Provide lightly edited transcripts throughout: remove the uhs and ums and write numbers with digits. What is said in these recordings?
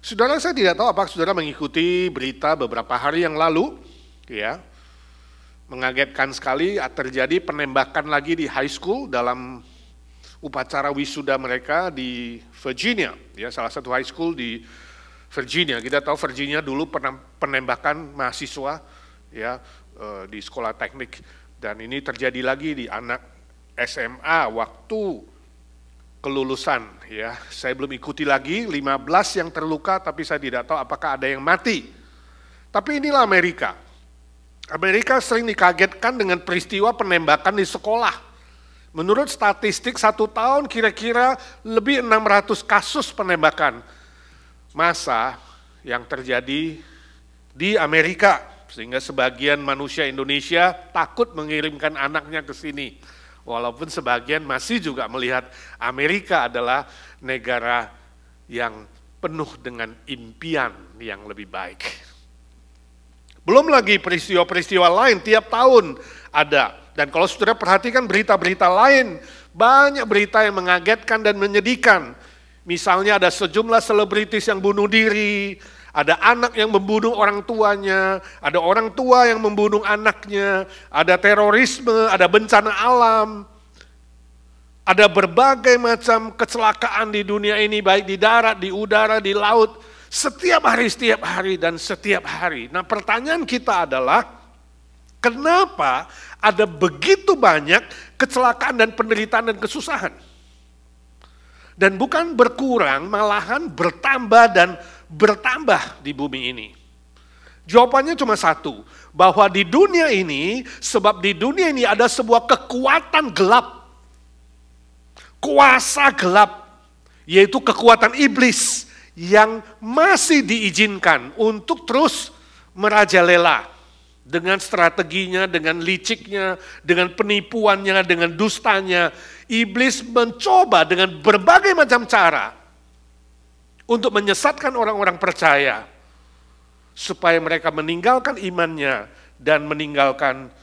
Saudara, saya tidak tahu apakah saudara mengikuti berita beberapa hari yang lalu, ya, mengagetkan sekali terjadi penembakan lagi di high school dalam upacara wisuda mereka di Virginia, ya, salah satu high school di Virginia. Kita tahu Virginia dulu pernah penembakan mahasiswa, ya, di sekolah teknik, dan ini terjadi lagi di anak SMA waktu kelulusan, ya. Saya belum ikuti lagi, 15 yang terluka, tapi saya tidak tahu apakah ada yang mati. Tapi inilah Amerika. Amerika sering dikagetkan dengan peristiwa penembakan di sekolah. Menurut statistik 1 tahun kira-kira lebih 600 kasus penembakan massa yang terjadi di Amerika. Sehingga sebagian manusia Indonesia takut mengirimkan anaknya ke sini. Walaupun sebagian masih juga melihat Amerika adalah negara yang penuh dengan impian yang lebih baik. Belum lagi peristiwa-peristiwa lain tiap tahun ada. Dan kalau saudara perhatikan berita-berita lain, banyak berita yang mengagetkan dan menyedihkan. Misalnya ada sejumlah selebritis yang bunuh diri, ada anak yang membunuh orang tuanya, ada orang tua yang membunuh anaknya, ada terorisme, ada bencana alam, ada berbagai macam kecelakaan di dunia ini, baik di darat, di udara, di laut, setiap hari, dan setiap hari. Nah, pertanyaan kita adalah, kenapa ada begitu banyak kecelakaan dan penderitaan dan kesusahan? Dan bukan berkurang, malahan bertambah dan bertambah di bumi ini. Jawabannya cuma satu, bahwa di dunia ini, sebab di dunia ini ada sebuah kekuatan gelap, kuasa gelap, yaitu kekuatan iblis yang masih diizinkan untuk terus merajalela dengan strateginya, dengan liciknya, dengan penipuannya, dengan dustanya. Iblis mencoba dengan berbagai macam cara untuk menyesatkan orang-orang percaya supaya mereka meninggalkan imannya dan meninggalkan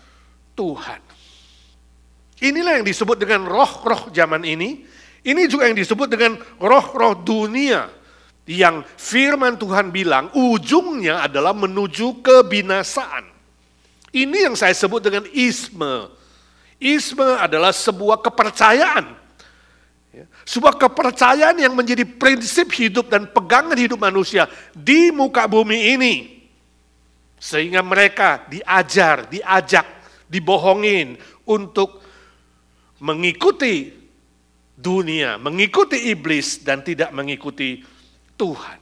Tuhan. Inilah yang disebut dengan roh-roh zaman ini. Ini juga yang disebut dengan roh-roh dunia yang firman Tuhan bilang ujungnya adalah menuju kebinasaan. Ini yang saya sebut dengan isme. Isme adalah sebuah kepercayaan. Sebuah kepercayaan yang menjadi prinsip hidup dan pegangan hidup manusia di muka bumi ini. Sehingga mereka diajak, dibohongin untuk mengikuti dunia, mengikuti iblis dan tidak mengikuti Tuhan.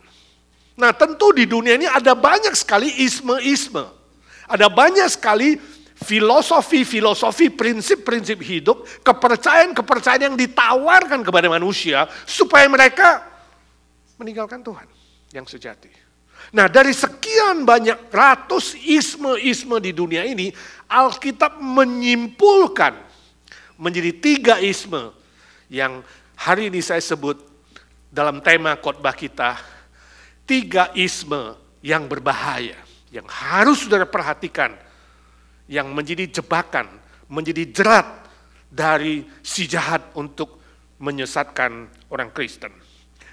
Nah, tentu di dunia ini ada banyak sekali isme-isme. Ada banyak sekali filosofi-filosofi, prinsip-prinsip hidup, kepercayaan-kepercayaan yang ditawarkan kepada manusia supaya mereka meninggalkan Tuhan yang sejati. Nah, dari sekian banyak ratus isme-isme di dunia ini, Alkitab menyimpulkan menjadi 3 isme yang hari ini saya sebut dalam tema khotbah kita, 3 isme yang berbahaya, yang harus saudara perhatikan, yang menjadi jebakan, menjadi jerat dari si jahat untuk menyesatkan orang Kristen.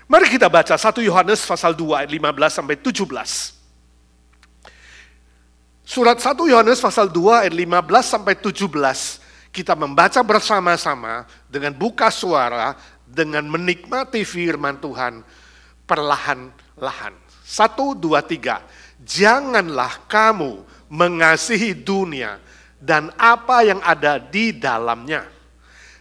Mari kita baca 1 Yohanes pasal 2 ayat 15 sampai 17. Surat 1 Yohanes pasal 2 ayat 15 sampai 17, kita membaca bersama-sama dengan buka suara, dengan menikmati firman Tuhan perlahan-lahan. 1, 2, 3. Janganlah kamu mengasihi dunia dan apa yang ada di dalamnya.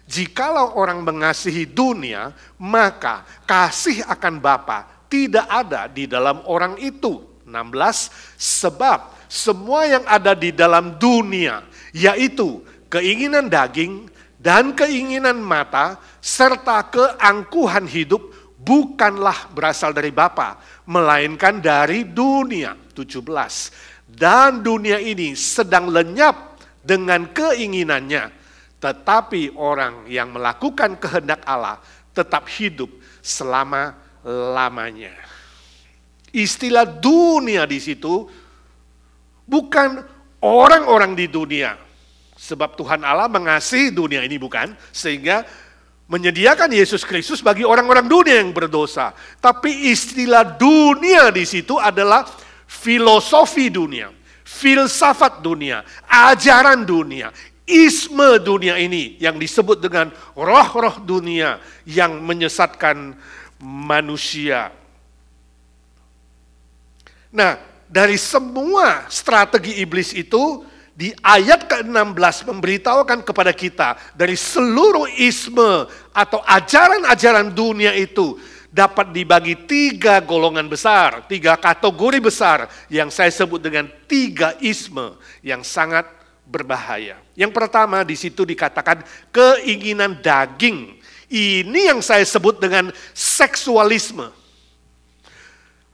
Jikalau orang mengasihi dunia, maka kasih akan Bapa tidak ada di dalam orang itu. 16, sebab semua yang ada di dalam dunia, yaitu keinginan daging dan keinginan mata, serta keangkuhan hidup, bukanlah berasal dari Bapa, melainkan dari dunia. 17, dan dunia ini sedang lenyap dengan keinginannya, tetapi orang yang melakukan kehendak Allah tetap hidup selama-lamanya. Istilah dunia di situ bukan orang-orang di dunia, sebab Tuhan Allah mengasihi dunia ini, bukan, sehingga menyediakan Yesus Kristus bagi orang-orang dunia yang berdosa. Tapi istilah dunia di situ adalah filosofi dunia, filsafat dunia, ajaran dunia, isme dunia ini yang disebut dengan roh-roh dunia yang menyesatkan manusia. Nah, dari semua strategi iblis itu, di ayat ke-16 memberitahukan kepada kita dari seluruh isme atau ajaran-ajaran dunia itu dapat dibagi 3 golongan besar, 3 kategori besar yang saya sebut dengan 3 isme yang sangat berbahaya. Yang pertama di situ dikatakan keinginan daging. Ini yang saya sebut dengan seksualisme.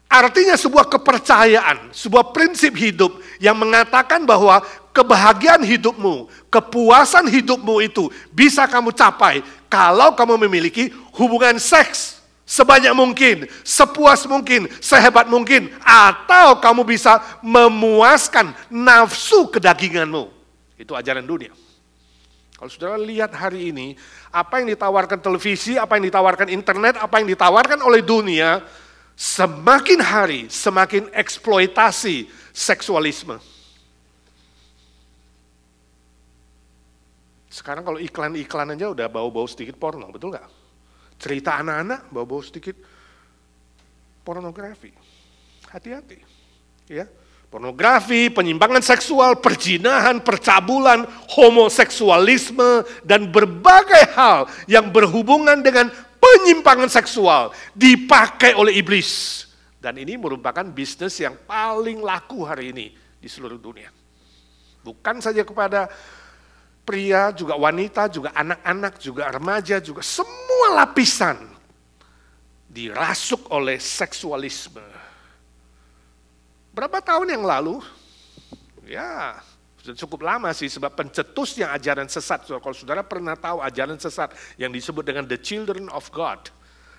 Artinya sebuah kepercayaan, sebuah prinsip hidup yang mengatakan bahwa kebahagiaan hidupmu, kepuasan hidupmu itu bisa kamu capai kalau kamu memiliki hubungan seks sebanyak mungkin, sepuas mungkin, sehebat mungkin, atau kamu bisa memuaskan nafsu kedaginganmu. Itu ajaran dunia. Kalau saudara lihat hari ini, apa yang ditawarkan televisi, apa yang ditawarkan internet, apa yang ditawarkan oleh dunia, semakin hari semakin eksploitasi seksualisme. Sekarang kalau iklan-iklan aja udah bau-bau sedikit porno, betul nggak? Cerita anak-anak bau-bau sedikit pornografi. Hati-hati, ya. Pornografi, penyimpangan seksual, perzinahan, percabulan, homoseksualisme, dan berbagai hal yang berhubungan dengan penyimpangan seksual dipakai oleh iblis. Dan ini merupakan bisnis yang paling laku hari ini di seluruh dunia. Bukan saja kepada pria, juga wanita, juga anak-anak, juga remaja, juga semua lapisan dirasuk oleh seksualisme. Berapa tahun yang lalu, ya sudah cukup lama sih, sebab pencetusnya ajaran sesat. Kalau saudara pernah tahu ajaran sesat yang disebut dengan The Children of God,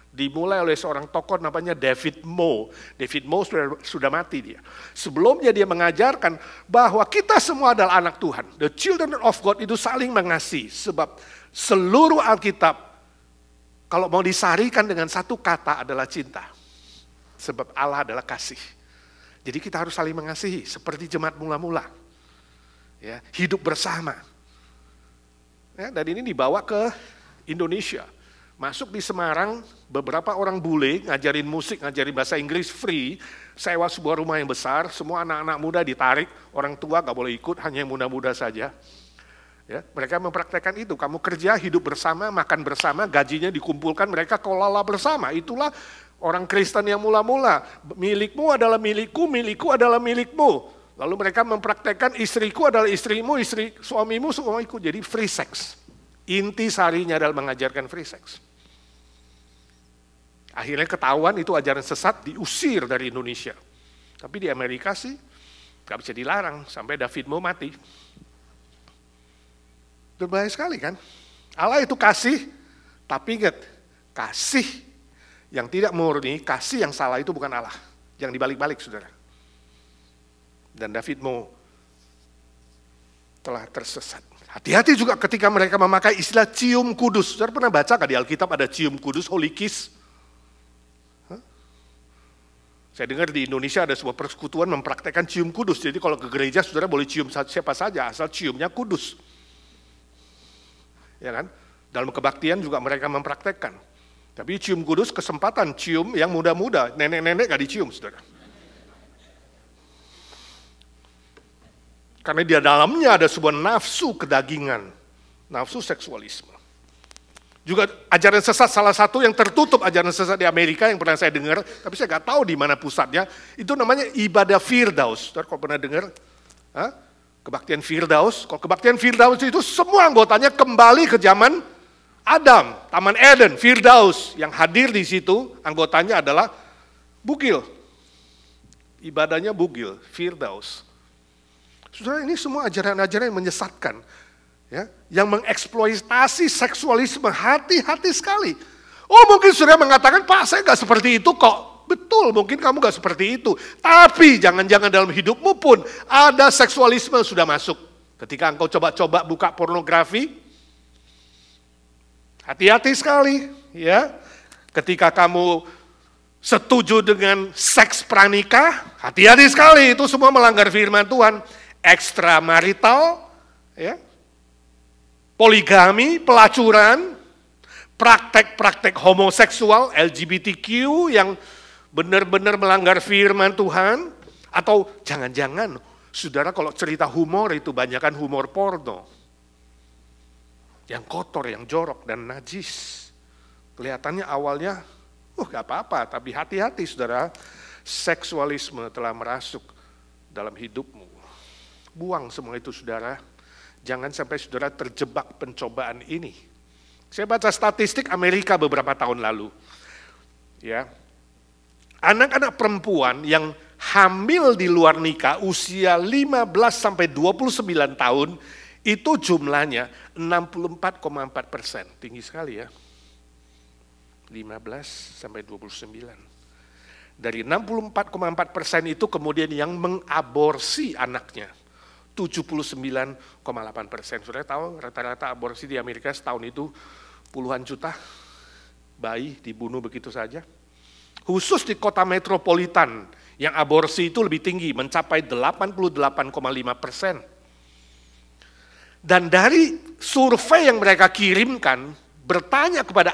dimulai oleh seorang tokoh namanya David Moe. David Moe sudah mati dia. Sebelumnya dia mengajarkan bahwa kita semua adalah anak Tuhan. The Children of God itu saling mengasihi, sebab seluruh Alkitab kalau mau disarikan dengan satu kata adalah cinta. Sebab Allah adalah kasih. Jadi kita harus saling mengasihi seperti jemaat mula-mula. Ya, hidup bersama. Ya, dan ini dibawa ke Indonesia. Masuk di Semarang, beberapa orang bule ngajarin musik, ngajarin bahasa Inggris free, sewa sebuah rumah yang besar, semua anak-anak muda ditarik, orang tua gak boleh ikut, hanya yang muda-muda saja. Ya, mereka mempraktekkan itu, kamu kerja, hidup bersama, makan bersama, gajinya dikumpulkan, mereka kelola bersama. Itulah orang Kristen yang mula-mula, milikmu adalah milikku, milikku adalah milikmu. Lalu mereka mempraktekkan istriku adalah istrimu, istri suamimu, suamiku, jadi free sex. Inti sarinya adalah mengajarkan free sex. Akhirnya ketahuan itu ajaran sesat, diusir dari Indonesia. Tapi di Amerika sih gak bisa dilarang, sampai David Moe mati. Berbahaya sekali kan? Allah itu kasih, tapi ingat, kasih yang tidak murni, kasih yang salah itu bukan Allah. Yang dibalik-balik, saudara. Dan David Moe telah tersesat. Hati-hati juga ketika mereka memakai istilah cium kudus. Saudara pernah baca gak di Alkitab ada cium kudus, holy kiss? Saya dengar di Indonesia ada sebuah persekutuan mempraktekkan cium kudus. Jadi kalau ke gereja saudara boleh cium siapa saja, asal ciumnya kudus. Ya kan? Dalam kebaktian juga mereka mempraktekkan. Tapi cium kudus kesempatan cium yang muda-muda, nenek-nenek gak dicium, saudara. Karena di dalamnya ada sebuah nafsu kedagingan, nafsu seksualisme. Juga ajaran sesat salah satu yang tertutup ajaran sesat di Amerika yang pernah saya dengar, tapi saya nggak tahu di mana pusatnya, itu namanya ibadah Firdaus. Saudara kalau pernah dengar, kebaktian Firdaus, kalau kebaktian Firdaus itu semua anggotanya kembali ke zaman Adam, Taman Eden, Firdaus. Yang hadir di situ anggotanya adalah bugil. Ibadahnya bugil, Firdaus. Saudara, ini semua ajaran-ajaran yang menyesatkan, ya, yang mengeksploitasi seksualisme. Hati-hati sekali. Oh mungkin saudara mengatakan, Pak saya gak seperti itu kok. Betul, mungkin kamu gak seperti itu. Tapi jangan-jangan dalam hidupmu pun ada seksualisme sudah masuk. Ketika engkau coba-coba buka pornografi, Hati-hati sekali, ya. Ketika kamu setuju dengan seks pranikah, hati-hati sekali, itu semua melanggar firman Tuhan. Ekstramarital, ya, poligami, pelacuran, praktek-praktek homoseksual, LGBTQ yang benar-benar melanggar firman Tuhan, atau jangan-jangan, saudara kalau cerita humor itu banyakan humor porno, yang kotor, yang jorok, dan najis. Kelihatannya awalnya, gak apa-apa, tapi hati-hati saudara, seksualisme telah merasuk dalam hidupmu. Buang semua itu saudara, jangan sampai saudara terjebak pencobaan ini. Saya baca statistik Amerika beberapa tahun lalu. Ya, anak-anak perempuan yang hamil di luar nikah usia 15 sampai 29 tahun, itu jumlahnya 64,4%, tinggi sekali ya. 15 sampai 29. Dari 64,4% itu kemudian yang mengaborsi anaknya. 79,8%. Sudah tahu rata-rata aborsi di Amerika setahun itu puluhan juta bayi dibunuh begitu saja. Khusus di kota metropolitan yang aborsi itu lebih tinggi, mencapai 88,5%. Dan dari survei yang mereka kirimkan, bertanya kepada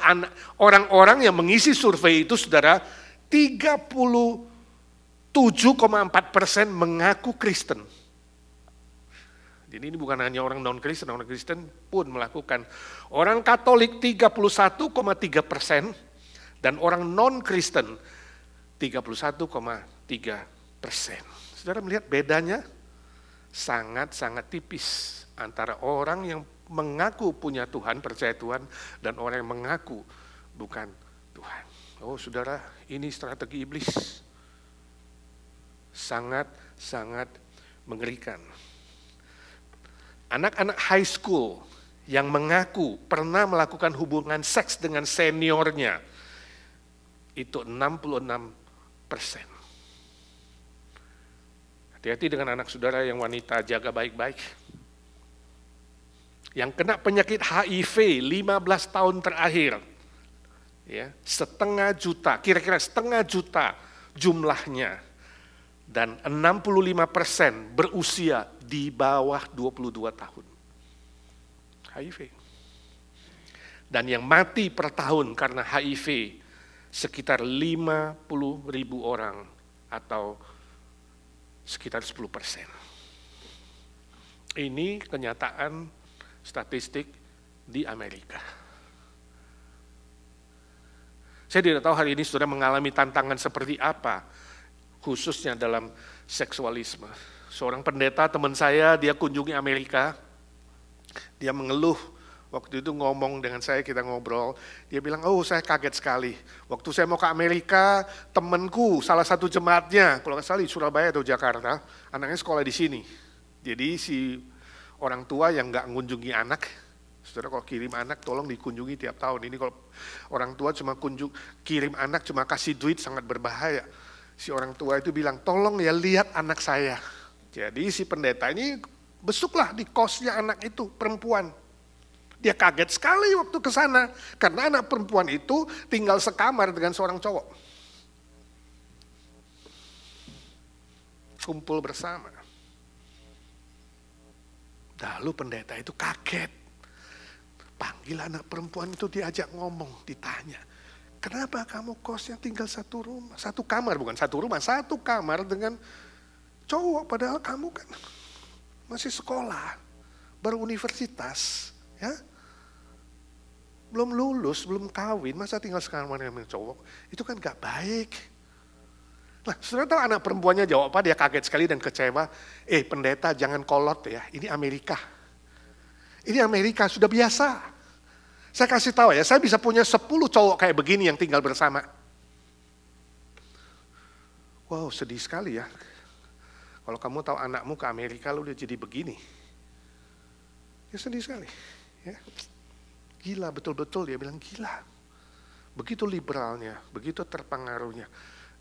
orang-orang yang mengisi survei itu, saudara, 37,4% mengaku Kristen. Jadi ini bukan hanya orang non-Kristen, orang Kristen pun melakukan. Orang Katolik 31,3%, dan orang non-Kristen 31,3%. Saudara melihat bedanya? Sangat-sangat tipis antara orang yang mengaku punya Tuhan, percaya Tuhan, dan orang yang mengaku bukan Tuhan. Oh saudara, ini strategi iblis. Sangat-sangat mengerikan. Anak-anak high school yang mengaku pernah melakukan hubungan seks dengan seniornya, itu 66%. Hati-hati dengan anak saudara yang wanita, jaga baik-baik. Yang kena penyakit HIV 15 tahun terakhir, ya, 500 000, kira-kira 500 000 jumlahnya, dan 65% berusia di bawah 22 tahun. HIV. Dan yang mati per tahun karena HIV sekitar 50.000 orang atau sekitar 10%. Ini kenyataan statistik di Amerika. Saya tidak tahu hari ini saudara mengalami tantangan seperti apa, khususnya dalam seksualisme. Seorang pendeta teman saya, dia kunjungi Amerika, dia mengeluh, waktu itu ngomong dengan saya, kita ngobrol, dia bilang, oh saya kaget sekali, waktu saya mau ke Amerika, temanku, salah satu jemaatnya, kalau nggak salah di Surabaya atau Jakarta, anaknya sekolah di sini. Jadi si orang tua yang nggak mengunjungi anak, saudara kalau kirim anak tolong dikunjungi tiap tahun. Ini kalau orang tua cuma kirim anak, cuma kasih duit, sangat berbahaya. Si orang tua itu bilang, tolong ya lihat anak saya. Jadi si pendeta ini besuklah di kosnya anak itu, perempuan. Dia kaget sekali waktu ke sana, karena anak perempuan itu tinggal sekamar dengan seorang cowok. Kumpul bersama. Lalu pendeta itu kaget. Panggil anak perempuan itu, diajak ngomong, ditanya. Kenapa kamu kosnya tinggal satu rumah, satu kamar, bukan satu rumah, satu kamar dengan cowok, padahal kamu kan masih sekolah, baru universitas, ya, belum lulus, belum kawin, masa tinggal sekamar dengan cowok, itu kan gak baik. Nah, saudara tahu anak perempuannya jawab apa? Dia kaget sekali dan kecewa. Pendeta jangan kolot ya, ini Amerika. Ini Amerika, sudah biasa. Saya kasih tahu ya, saya bisa punya 10 cowok kayak begini yang tinggal bersama. Wow, sedih sekali ya. Kalau kamu tahu anakmu ke Amerika, lu udah jadi begini. Ya sedih sekali. Ya. Gila, betul-betul dia bilang gila. Begitu liberalnya, begitu terpengaruhnya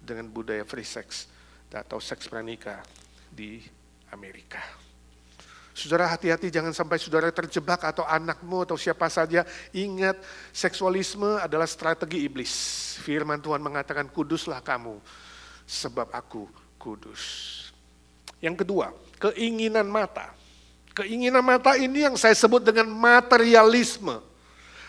dengan budaya free sex atau seks pranikah di Amerika. Saudara hati-hati jangan sampai saudara terjebak atau anakmu atau siapa saja. Ingat, seksualisme adalah strategi iblis. Firman Tuhan mengatakan kuduslah kamu sebab aku kudus. Yang kedua, keinginan mata. Keinginan mata ini yang saya sebut dengan materialisme.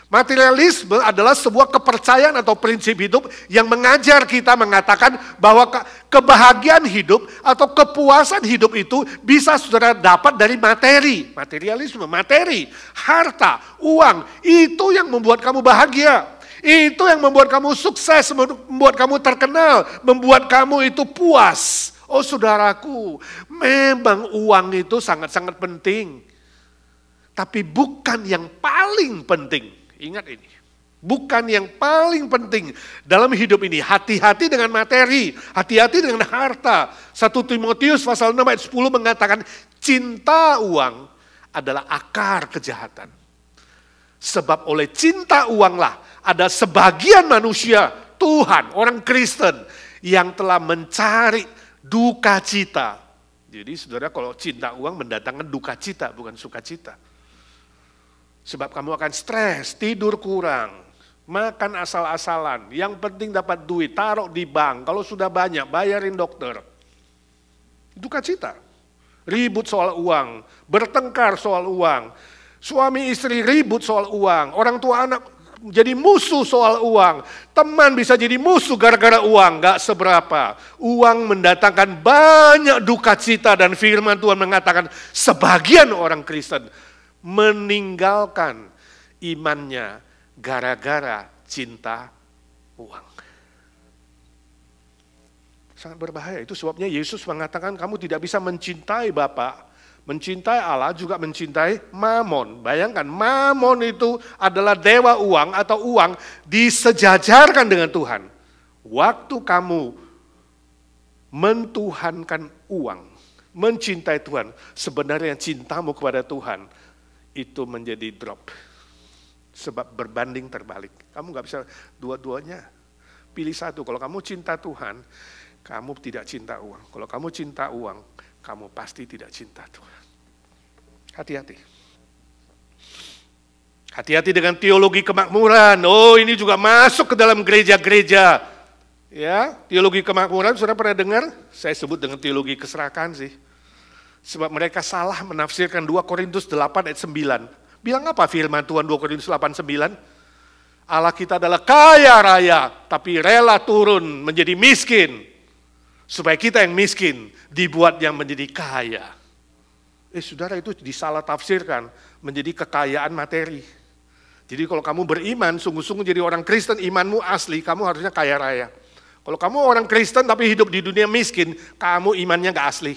Materialisme adalah sebuah kepercayaan atau prinsip hidup yang mengajar kita mengatakan bahwa kebahagiaan hidup atau kepuasan hidup itu bisa saudara dapat dari materi. Materialisme, materi, harta, uang, itu yang membuat kamu bahagia. Itu yang membuat kamu sukses, membuat kamu terkenal, membuat kamu itu puas. Oh saudaraku, memang uang itu sangat-sangat penting. Tapi bukan yang paling penting. Ingat ini, bukan yang paling penting dalam hidup ini. Hati-hati dengan materi, hati-hati dengan harta. 1 Timotius pasal 6 ayat 10 mengatakan, cinta uang adalah akar kejahatan. Sebab oleh cinta uanglah ada sebagian manusia, Tuhan, orang Kristen, yang telah mencari duka cita. Jadi saudara, kalau cinta uang mendatangkan duka cita, bukan sukacita. Sebab kamu akan stres, tidur kurang, makan asal-asalan. Yang penting dapat duit, taruh di bank. Kalau sudah banyak, bayarin dokter. Duka cita. Ribut soal uang, bertengkar soal uang. Suami istri ribut soal uang. Orang tua anak jadi musuh soal uang. Teman bisa jadi musuh gara-gara uang, gak seberapa. Uang mendatangkan banyak duka cita dan firman Tuhan mengatakan sebagian orang Kristen meninggalkan imannya gara-gara cinta uang. Sangat berbahaya. Itu sebabnya Yesus mengatakan kamu tidak bisa mencintai Bapa, mencintai Allah juga mencintai Mamon. Bayangkan, Mamon itu adalah dewa uang atau uang disejajarkan dengan Tuhan. Waktu kamu mentuhankan uang, mencintai Tuhan, sebenarnya cintamu kepada Tuhan itu menjadi drop. Sebab berbanding terbalik. Kamu gak bisa dua-duanya. Pilih satu. Kalau kamu cinta Tuhan, kamu tidak cinta uang. Kalau kamu cinta uang, kamu pasti tidak cinta Tuhan. Hati-hati. Hati-hati dengan teologi kemakmuran. Oh, ini juga masuk ke dalam gereja-gereja. Ya, teologi kemakmuran, saudara pernah dengar? Saya sebut dengan teologi keserakahan sih. Sebab mereka salah menafsirkan 2 Korintus 8 ayat 9. Bilang apa firman Tuhan 2 Korintus 8, 9? Allah kita adalah kaya raya, tapi rela turun menjadi miskin. Supaya kita yang miskin dibuat yang menjadi kaya. Saudara, itu disalah tafsirkan menjadi kekayaan materi. Jadi kalau kamu beriman, sungguh-sungguh jadi orang Kristen, imanmu asli, kamu harusnya kaya raya. Kalau kamu orang Kristen tapi hidup di dunia miskin, kamu imannya gak asli.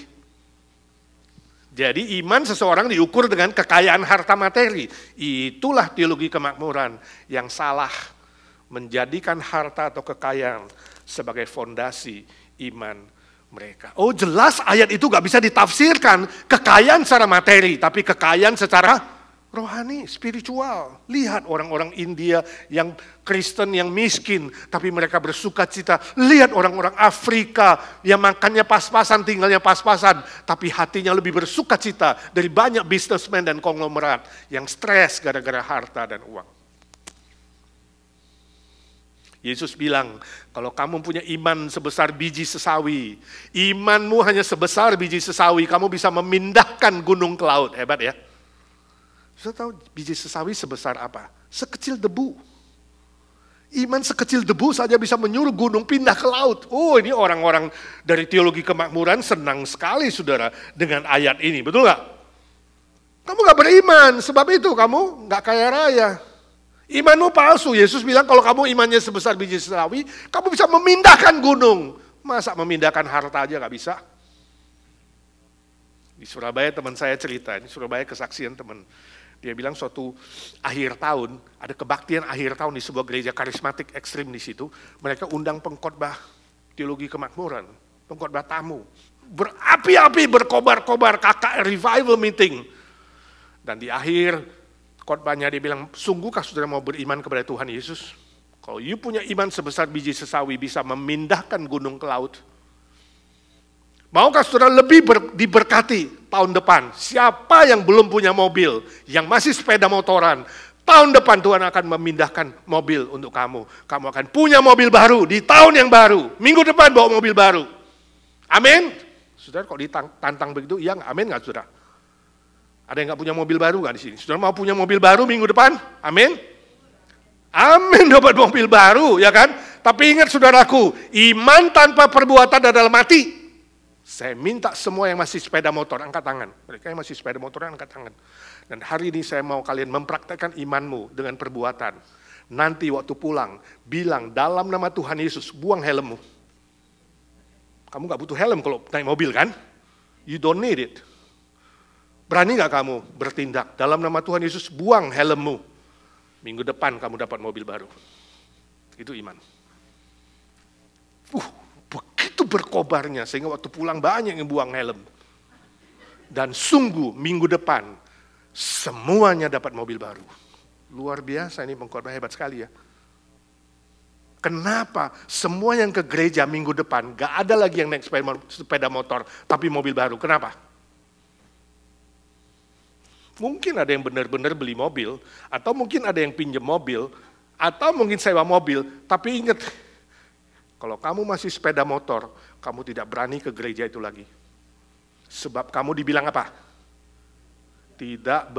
Jadi iman seseorang diukur dengan kekayaan harta materi. Itulah teologi kemakmuran yang salah, menjadikan harta atau kekayaan sebagai fondasi iman mereka. Oh jelas ayat itu gak bisa ditafsirkan kekayaan secara materi, tapi kekayaan secara rohani, spiritual. Lihat orang-orang India yang Kristen yang miskin, tapi mereka bersuka cita. Lihat orang-orang Afrika yang makannya pas-pasan, tinggalnya pas-pasan, tapi hatinya lebih bersuka cita dari banyak businessman dan konglomerat yang stres gara-gara harta dan uang. Yesus bilang, kalau kamu punya iman sebesar biji sesawi, imanmu hanya sebesar biji sesawi, kamu bisa memindahkan gunung ke laut. Hebat ya. Saya tahu biji sesawi sebesar apa? Sekecil debu. Iman sekecil debu saja bisa menyuruh gunung pindah ke laut. Oh, ini orang-orang dari teologi kemakmuran senang sekali saudara dengan ayat ini, betul gak? Kamu gak beriman, sebab itu kamu gak kaya raya. Imanmu palsu. Yesus bilang kalau kamu imannya sebesar biji sesawi, kamu bisa memindahkan gunung. Masa memindahkan harta aja gak bisa? Di Surabaya teman saya cerita, ini Surabaya kesaksian teman. Dia bilang suatu akhir tahun, ada kebaktian akhir tahun di sebuah gereja karismatik ekstrim di situ. Mereka undang pengkhotbah teologi kemakmuran, pengkhotbah tamu. Berapi-api, berkobar-kobar, KKR revival meeting. Dan di akhir khotbahnya dia bilang, sungguhkah saudara mau beriman kepada Tuhan Yesus? Kalau you punya iman sebesar biji sesawi bisa memindahkan gunung ke laut, Maukah saudara lebih diberkati tahun depan? Siapa yang belum punya mobil, yang masih sepeda motoran, tahun depan Tuhan akan memindahkan mobil untuk kamu. Kamu akan punya mobil baru di tahun yang baru. Minggu depan bawa mobil baru. Amin. Saudara kok ditantang begitu? Iya, amin nggak saudara? Ada yang nggak punya mobil baru nggak di sini? Saudara mau punya mobil baru minggu depan? Amin. Amin, dapat mobil baru, ya kan? Tapi ingat saudaraku, iman tanpa perbuatan adalah mati. Saya minta semua yang masih sepeda motor, angkat tangan. Mereka yang masih sepeda motor, angkat tangan. Dan hari ini saya mau kalian mempraktekkan imanmu dengan perbuatan. Nanti waktu pulang, bilang dalam nama Tuhan Yesus, buang helmmu. Kamu gak butuh helm kalau naik mobil kan? You don't need it. Berani gak kamu bertindak? Dalam nama Tuhan Yesus, buang helmmu. Minggu depan kamu dapat mobil baru. Itu iman. Begitu berkobarnya sehingga waktu pulang banyak yang buang helm. Dan sungguh minggu depan semuanya dapat mobil baru. Luar biasa, ini pengkhotbah hebat sekali ya. Kenapa semua yang ke gereja minggu depan gak ada lagi yang naik sepeda motor tapi mobil baru? Kenapa? Mungkin ada yang benar-benar beli mobil, atau mungkin ada yang pinjam mobil, atau mungkin sewa mobil, tapi ingat, kalau kamu masih sepeda motor, kamu tidak berani ke gereja itu lagi. Sebab kamu dibilang apa? Tidak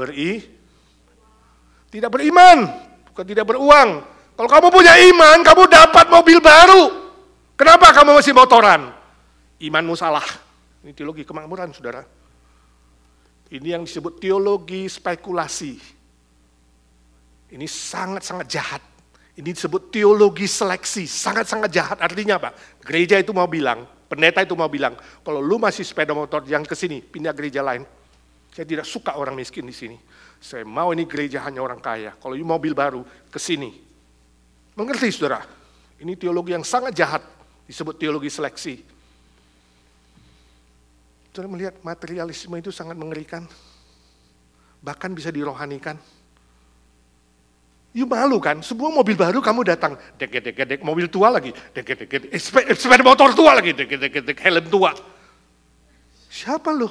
beriman, bukan tidak beruang. Kalau kamu punya iman, kamu dapat mobil baru. Kenapa kamu masih motoran? Imanmu salah. Ini teologi kemakmuran, saudara. Ini yang disebut teologi spekulasi. Ini sangat-sangat jahat. Ini disebut teologi seleksi, sangat-sangat jahat. Artinya apa? Gereja itu mau bilang, pendeta itu mau bilang, kalau lu masih sepeda motor, jangan ke sini, pindah gereja lain. Saya tidak suka orang miskin di sini. Saya mau ini gereja hanya orang kaya. Kalau you mobil baru, ke sini. Mengerti saudara? Ini teologi yang sangat jahat, disebut teologi seleksi. Saudara melihat materialisme itu sangat mengerikan. Bahkan bisa dirohanikan. You malu kan, sebuah mobil baru kamu datang, dek, mobil tua lagi, dek, sepeda motor tua lagi, dek, helm tua. Siapa lu?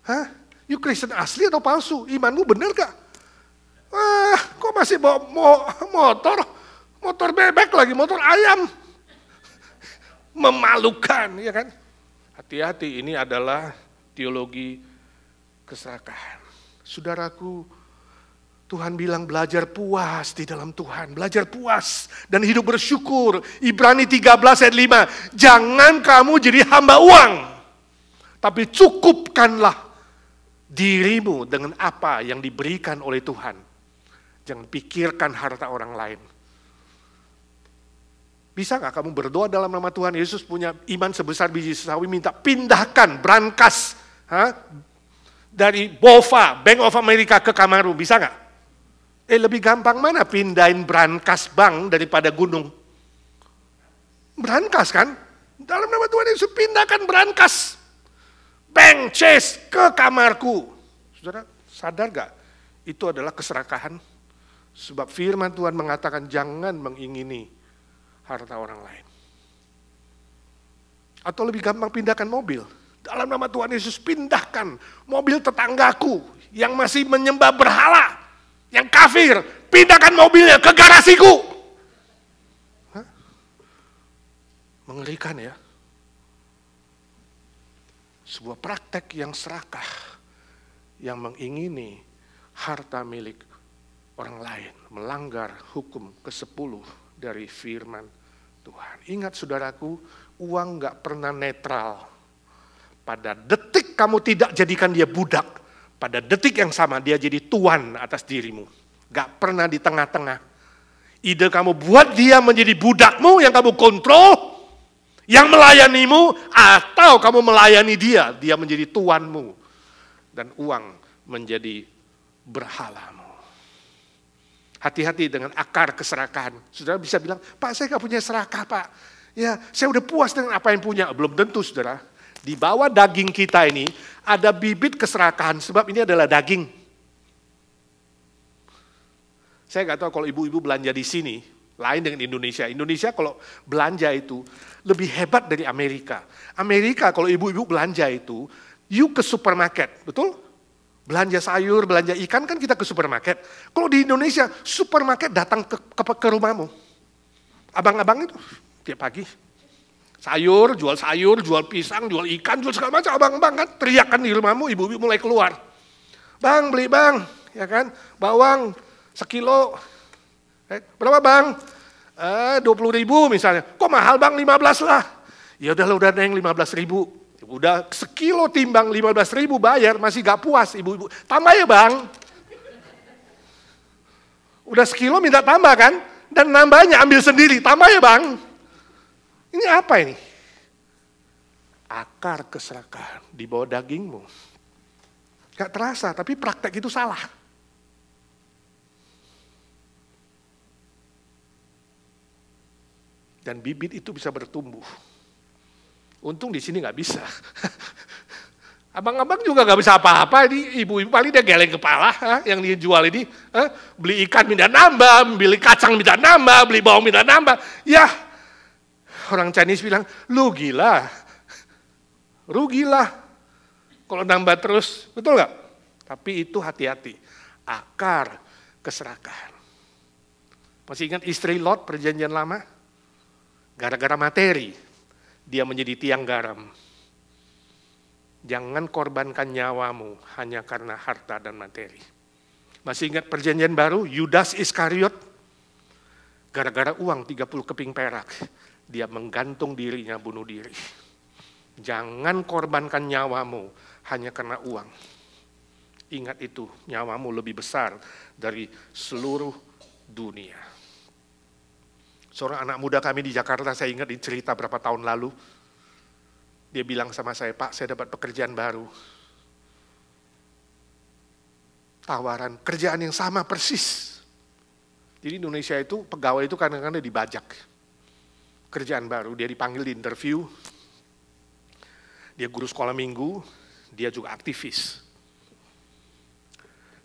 Hah? You Kristen asli atau palsu? Imanmu benar gak? Kok masih bawa motor bebek lagi, motor ayam. Memalukan, ya kan? Hati-hati, ini adalah teologi keserakahan. Saudaraku, Tuhan bilang belajar puas di dalam Tuhan. Belajar puas dan hidup bersyukur. Ibrani 13 ayat 5. Jangan kamu jadi hamba uang. Tapi cukupkanlah dirimu dengan apa yang diberikan oleh Tuhan. Jangan pikirkan harta orang lain. Bisa gak kamu berdoa dalam nama Tuhan Yesus punya iman sebesar biji sawi, minta pindahkan brankas dari BOFA, Bank of America ke Kamaru. Bisa gak? Lebih gampang mana pindahin brankas bank daripada gunung? Brankas kan? Dalam nama Tuhan Yesus pindahkan brankas. Bank Chase ke kamarku. Saudara sadar gak? Itu adalah keserakahan. Sebab firman Tuhan mengatakan jangan mengingini harta orang lain. Atau lebih gampang pindahkan mobil. Dalam nama Tuhan Yesus pindahkan mobil tetanggaku yang masih menyembah berhala. Yang kafir, pindahkan mobilnya ke garasiku. Hah? Mengerikan ya. Sebuah praktek yang serakah, yang mengingini harta milik orang lain, melanggar hukum ke-10 dari firman Tuhan. Ingat saudaraku, uang gak pernah netral. Pada detik kamu tidak jadikan dia budak, pada detik yang sama dia jadi tuan atas dirimu. Gak pernah di tengah-tengah. Ide kamu buat dia menjadi budakmu yang kamu kontrol, yang melayanimu, atau kamu melayani dia, dia menjadi tuanmu. Dan uang menjadi berhalamu. Hati-hati dengan akar keserakahan. Saudara bisa bilang, Pak saya gak punya serakah Pak. Ya saya udah puas dengan apa yang punya. Belum tentu saudara. Di bawah daging kita ini ada bibit keserakahan sebab ini adalah daging. Saya nggak tahu kalau ibu-ibu belanja di sini, Lain dengan Indonesia. Indonesia kalau belanja itu lebih hebat dari Amerika. Amerika kalau ibu-ibu belanja itu, you ke supermarket, betul? Belanja sayur, belanja ikan kan kita ke supermarket. Kalau di Indonesia, supermarket datang ke rumahmu. Abang-abang itu tiap pagi. Sayur, jual pisang, jual ikan, jual segala macam. Abang-abang kan teriakan di rumahmu, ibu-ibu mulai keluar. Bang, beli bang, ya kan? Bawang sekilo. Berapa bang? 20.000 misalnya. Kok mahal bang? 15 lah. Ya udah neng 15.000. Udah sekilo timbang 15.000 bayar, masih gak puas ibu-ibu. Tambah ya bang. Udah sekilo minta tambah kan? Dan nambahnya ambil sendiri, tambah ya bang. Ini apa ini? Akar keserakahan di bawah dagingmu. Gak terasa, tapi praktek itu salah. Dan bibit itu bisa bertumbuh. Untung di sini nggak bisa. Abang-abang juga nggak bisa apa-apa. Ini ibu-ibu paling dia geleng kepala. Yang dia jual ini. Beli ikan minta nambah, beli kacang minta nambah, beli bawang minta nambah. Ya, orang Chinese bilang, lu gila. Rugilah. Kalau nambah terus, betul nggak? Tapi itu hati-hati. Akar keserakahan. Masih ingat istri Lot perjanjian lama? Gara-gara materi, dia menjadi tiang garam. Jangan korbankan nyawamu hanya karena harta dan materi. Masih ingat perjanjian baru, Yudas Iskariot? Gara-gara uang 30 keping perak, dia menggantung dirinya bunuh diri. Jangan korbankan nyawamu hanya karena uang. Ingat itu, nyawamu lebih besar dari seluruh dunia. Seorang anak muda kami di Jakarta, saya ingat di cerita berapa tahun lalu. Dia bilang sama saya, Pak, saya dapat pekerjaan baru. Tawaran kerjaan yang sama persis. Jadi Indonesia itu, pegawai itu kadang-kadang dibajak. Kerjaan baru, dia dipanggil di interview. Dia guru sekolah minggu, dia juga aktivis.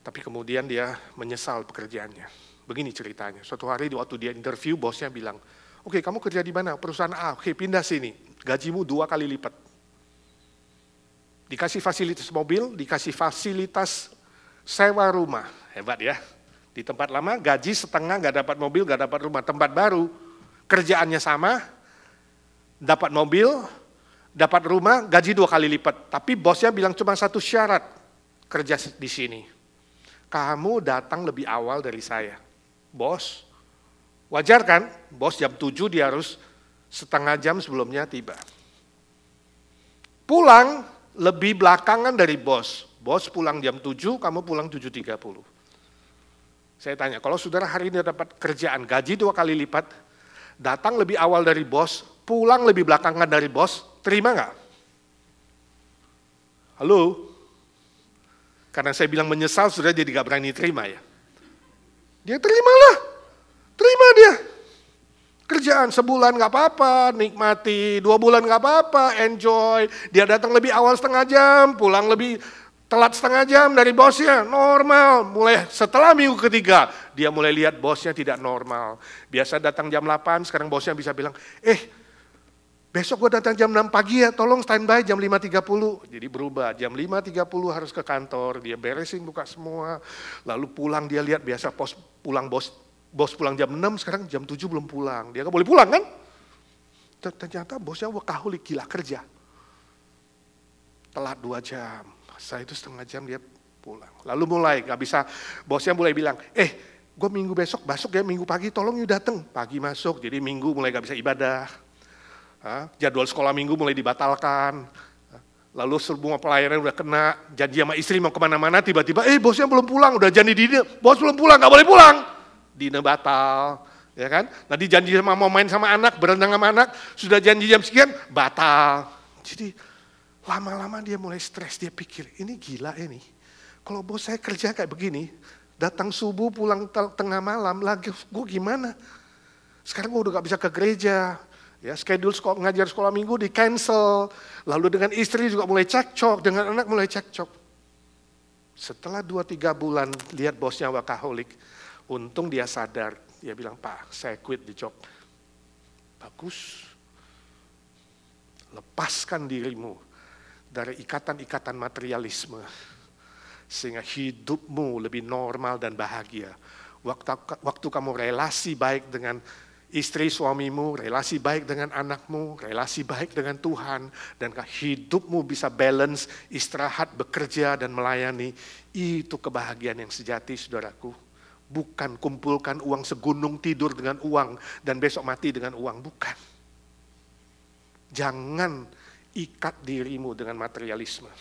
Tapi kemudian dia menyesal pekerjaannya. Begini ceritanya, suatu hari waktu dia interview, bosnya bilang, oke, kamu kerja di mana? Perusahaan A, oke, pindah sini, gajimu 2 kali lipat. Dikasih fasilitas mobil, dikasih fasilitas sewa rumah, hebat ya. Di tempat lama, gaji setengah, gak dapat mobil, gak dapat rumah. Tempat baru, kerjaannya sama, dapat mobil, dapat rumah, gaji 2 kali lipat. Tapi bosnya bilang cuma satu syarat, kerja di sini. Kamu datang lebih awal dari saya. Bos, wajar kan? Bos jam 7 dia harus setengah jam sebelumnya tiba. Pulang lebih belakangan dari bos. Bos pulang jam 7, kamu pulang 7.30. Saya tanya, kalau saudara hari ini dapat kerjaan, gaji 2 kali lipat, datang lebih awal dari bos, pulang lebih belakangan dari bos, terima nggak? Halo? Karena saya bilang menyesal, sudah jadi nggak berani terima ya. Dia terima dia. Kerjaan sebulan nggak apa-apa, nikmati, 2 bulan nggak apa-apa, enjoy. Dia datang lebih awal setengah jam, pulang lebih telat setengah jam dari bosnya, normal. Mulai setelah minggu ketiga, dia mulai lihat bosnya tidak normal. Biasa datang jam 8, sekarang bosnya bisa bilang, besok gue datang jam 6 pagi ya, tolong standby jam 5.30. Jadi berubah, jam 5.30 harus ke kantor, dia beresin buka semua. Lalu pulang dia lihat biasa bos pulang jam 6, sekarang jam 7 belum pulang. Dia gak boleh pulang kan? Ternyata bosnya workaholic, gila kerja. Telat 2 jam, setelah itu setengah jam dia pulang. Lalu mulai, gak bisa, bosnya mulai bilang, gue minggu besok ya minggu pagi tolong you datang. Pagi masuk, jadi minggu mulai gak bisa ibadah. Jadwal sekolah minggu mulai dibatalkan, lalu semua pelayanan udah kena, janji sama istri mau kemana-mana, tiba-tiba, bosnya belum pulang, udah janji dinner, bos belum pulang, gak boleh pulang, dinner batal, ya kan? Nanti janji sama mau main sama anak, berenang sama anak, sudah janji jam sekian, batal. Jadi lama-lama dia mulai stres, dia pikir, ini gila ini, kalau bos saya kerja kayak begini, datang subuh, pulang tengah malam, lagi gue gimana? Sekarang gue udah gak bisa ke gereja. Ya, schedule ngajar sekolah minggu di cancel, lalu dengan istri juga mulai cekcok, dengan anak mulai cekcok. Setelah 2-3 bulan lihat bosnya workaholic, untung dia sadar Dia bilang, Pak, saya quit the job. Bagus. Lepaskan dirimu dari ikatan-ikatan materialisme. Sehingga hidupmu lebih normal dan bahagia. Waktu kamu relasi baik dengan istri suamimu, relasi baik dengan anakmu, relasi baik dengan Tuhan, dan hidupmu bisa balance, istirahat, bekerja, dan melayani. Itu kebahagiaan yang sejati, saudaraku. Bukan kumpulkan uang segunung, tidur dengan uang, dan besok mati dengan uang. Bukan. Jangan ikat dirimu dengan materialisme.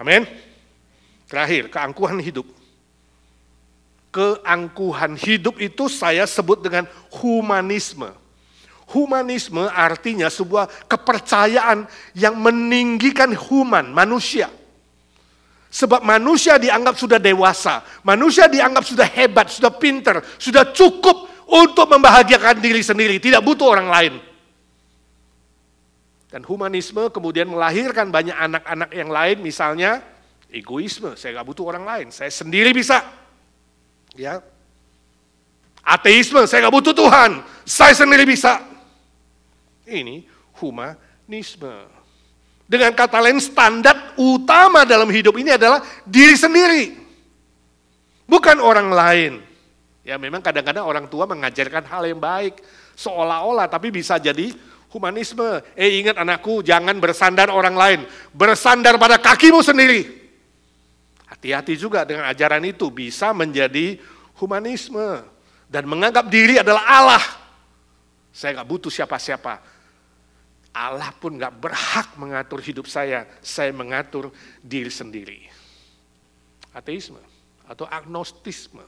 Amin. Terakhir, keangkuhan hidup. Keangkuhan hidup itu saya sebut dengan humanisme. Humanisme artinya sebuah kepercayaan yang meninggikan manusia. Sebab manusia dianggap sudah dewasa, manusia dianggap sudah hebat, sudah pinter, sudah cukup untuk membahagiakan diri sendiri, tidak butuh orang lain. Dan humanisme kemudian melahirkan banyak anak-anak yang lain, misalnya egoisme, saya gak butuh orang lain, saya sendiri bisa. Ya, ateisme, saya gak butuh Tuhan, saya sendiri bisa. Ini humanisme. Dengan kata lain, standar utama dalam hidup ini adalah diri sendiri, bukan orang lain. Ya, memang kadang-kadang orang tua mengajarkan hal yang baik, seolah-olah, tapi bisa jadi humanisme. Ingat anakku, jangan bersandar orang lain, bersandar pada kakimu sendiri. Hati-hati juga dengan ajaran itu, bisa menjadi humanisme. Dan menganggap diri adalah Allah. Saya gak butuh siapa-siapa. Allah pun gak berhak mengatur hidup saya mengatur diri sendiri. Ateisme atau agnostisme.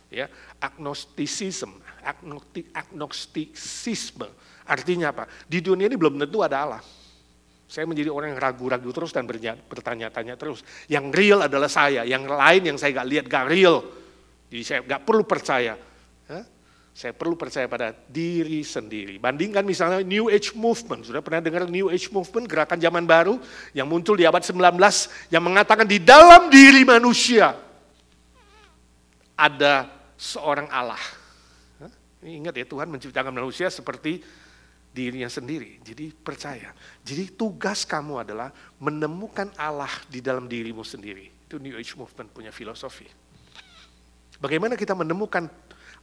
Ya, agnostisisme. Artinya apa? Di dunia ini belum tentu ada Allah. Saya menjadi orang yang ragu-ragu terus dan bertanya-tanya terus. Yang real adalah saya, yang lain yang saya gak lihat gak real. Jadi saya gak perlu percaya. Saya perlu percaya pada diri sendiri. Bandingkan misalnya New Age Movement. Sudah pernah dengar New Age Movement, gerakan zaman baru yang muncul di abad 19 yang mengatakan di dalam diri manusia ada seorang Allah. Ingat ya, Tuhan menciptakan manusia seperti dirinya sendiri. Jadi percaya. Jadi tugas kamu adalah menemukan Allah di dalam dirimu sendiri. Itu New Age Movement punya filosofi. Bagaimana kita menemukan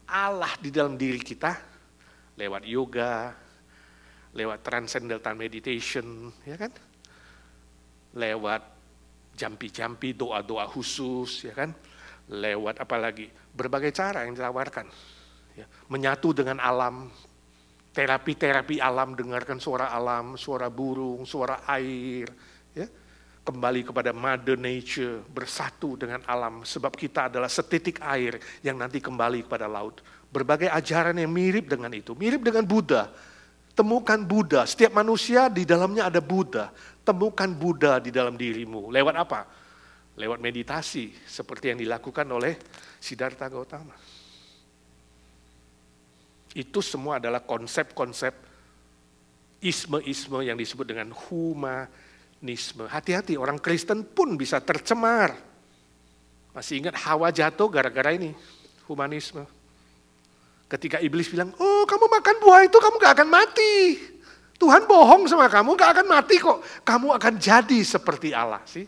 Allah di dalam diri kita? Lewat yoga, lewat transcendental meditation, ya kan? Lewat jampi-jampi, doa-doa khusus, ya kan? Lewat apa lagi? Berbagai cara yang ditawarkan. Ya, menyatu dengan alam, terapi-terapi alam, dengarkan suara alam, suara burung, suara air, ya. Kembali kepada Mother Nature, bersatu dengan alam, sebab kita adalah setitik air yang nanti kembali kepada laut. Berbagai ajaran yang mirip dengan itu, mirip dengan Buddha. Temukan Buddha, setiap manusia di dalamnya ada Buddha. Temukan Buddha di dalam dirimu. Lewat apa? Lewat meditasi, seperti yang dilakukan oleh Siddhartha Gautama. Itu semua adalah konsep-konsep isme-isme yang disebut dengan humanisme. Hati-hati, orang Kristen pun bisa tercemar. Masih ingat Hawa jatuh gara-gara ini, humanisme. Ketika iblis bilang, oh kamu makan buah itu kamu gak akan mati. Tuhan bohong sama kamu, gak akan mati kok. Kamu akan jadi seperti Allah sih.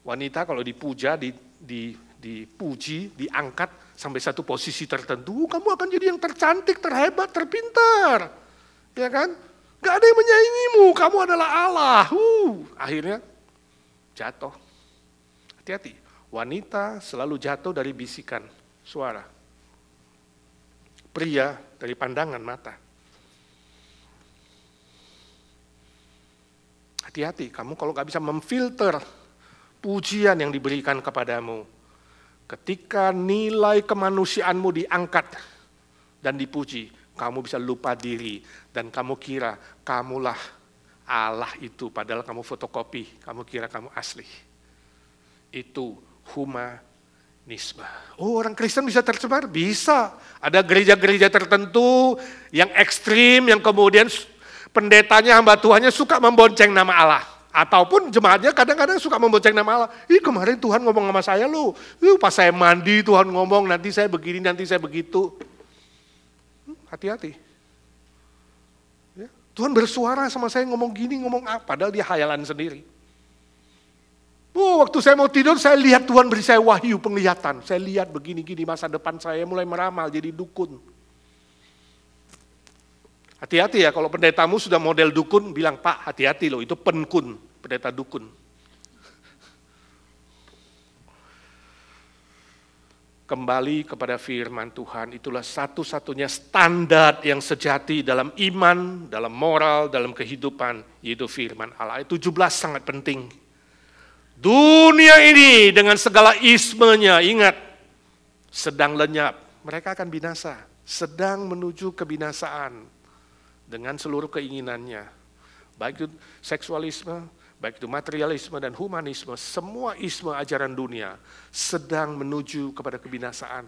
Wanita kalau dipuja, dipuji, diangkat sampai satu posisi tertentu, kamu akan jadi yang tercantik, terhebat, terpintar. Ya kan? Gak ada yang menyaingimu, kamu adalah Allah. Akhirnya jatuh. Hati-hati, wanita selalu jatuh dari bisikan suara. Pria dari pandangan mata. Hati-hati, kamu kalau gak bisa memfilter pujian yang diberikan kepadamu, ketika nilai kemanusiaanmu diangkat dan dipuji, kamu bisa lupa diri dan kamu kira kamulah Allah itu, padahal kamu fotokopi, kamu kira kamu asli. Itu humanisme. Oh, orang Kristen bisa tercemar? Bisa. Ada gereja-gereja tertentu yang ekstrim, yang kemudian pendetanya, hamba Tuhannya suka membonceng nama Allah. Ataupun jemaatnya kadang-kadang suka membonceng nama Allah. Ih kemarin Tuhan ngomong sama saya loh. Pas saya mandi Tuhan ngomong nanti saya begini, nanti saya begitu. Hati-hati. Ya, Tuhan bersuara sama saya ngomong gini, ngomong apa. Padahal dia hayalan sendiri. Waktu saya mau tidur saya lihat Tuhan beri saya wahyu penglihatan. Saya lihat begini-gini masa depan saya mulai meramal jadi dukun. Hati-hati ya kalau pendetamu sudah model dukun, bilang Pak hati-hati loh itu penkun, pendeta dukun. Kembali kepada firman Tuhan, itulah satu-satunya standar yang sejati dalam iman, dalam moral, dalam kehidupan, yaitu firman Allah. Ayat 17 sangat penting. Dunia ini dengan segala ismenya, ingat, sedang lenyap, mereka akan binasa, sedang menuju kebinasaan. Dengan seluruh keinginannya, baik itu seksualisme, baik itu materialisme dan humanisme, semua isme ajaran dunia sedang menuju kepada kebinasaan.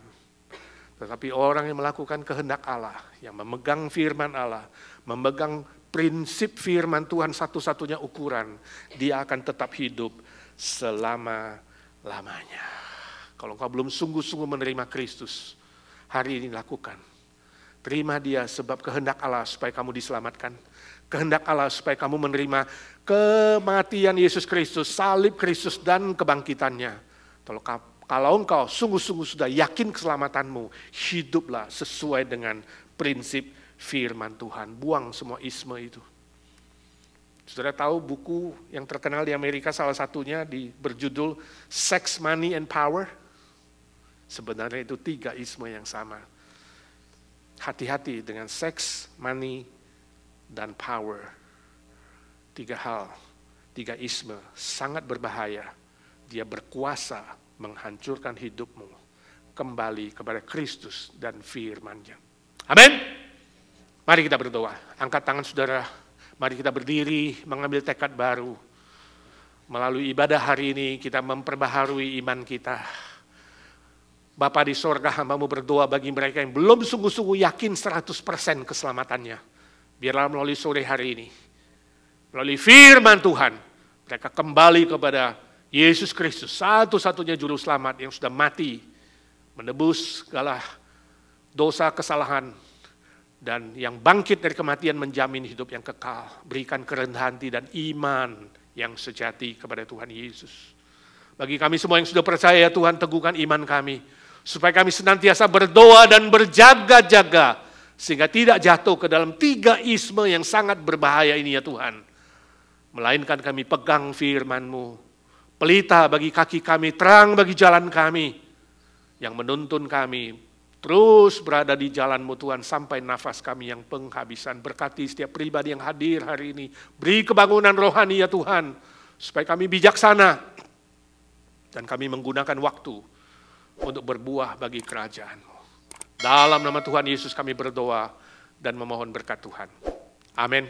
Tetapi orang yang melakukan kehendak Allah, yang memegang firman Allah, memegang prinsip firman Tuhan satu-satunya ukuran, dia akan tetap hidup selama-lamanya. Kalau engkau belum sungguh-sungguh menerima Kristus, hari ini lakukan. Terima dia sebab kehendak Allah supaya kamu diselamatkan. Kehendak Allah supaya kamu menerima kematian Yesus Kristus, salib Kristus dan kebangkitannya. Kalau engkau sungguh-sungguh sudah yakin keselamatanmu, hiduplah sesuai dengan prinsip firman Tuhan. Buang semua isme itu. Saudara tahu buku yang terkenal di Amerika salah satunya berjudul Sex, Money, and Power? Sebenarnya itu 3 isme yang sama. Hati-hati dengan seks, money, dan power. 3 hal, 3 isme sangat berbahaya. Dia berkuasa menghancurkan hidupmu. Kembali kepada Kristus dan firman-Nya. Amin. Mari kita berdoa. Angkat tangan saudara. Mari kita berdiri mengambil tekad baru. Melalui ibadah hari ini kita memperbaharui iman kita. Bapa di sorga, hamba-Mu berdoa bagi mereka yang belum sungguh-sungguh yakin 100% keselamatannya. Biarlah melalui sore hari ini, melalui firman Tuhan, mereka kembali kepada Yesus Kristus, satu-satunya juru selamat yang sudah mati, menebus segala dosa kesalahan, dan yang bangkit dari kematian menjamin hidup yang kekal. Berikan kerendahan hati dan iman yang sejati kepada Tuhan Yesus. Bagi kami semua yang sudah percaya, Tuhan teguhkan iman kami, supaya kami senantiasa berdoa dan berjaga-jaga, sehingga tidak jatuh ke dalam 3 isme yang sangat berbahaya ini ya Tuhan. Melainkan kami pegang firman-Mu, pelita bagi kaki kami, terang bagi jalan kami, yang menuntun kami terus berada di jalan-Mu Tuhan, sampai nafas kami yang penghabisan. Berkati setiap pribadi yang hadir hari ini, beri kebangunan rohani ya Tuhan, supaya kami bijaksana, dan kami menggunakan waktu untuk berbuah bagi kerajaan-Mu. Dalam nama Tuhan Yesus kami berdoa dan memohon berkat Tuhan. Amin.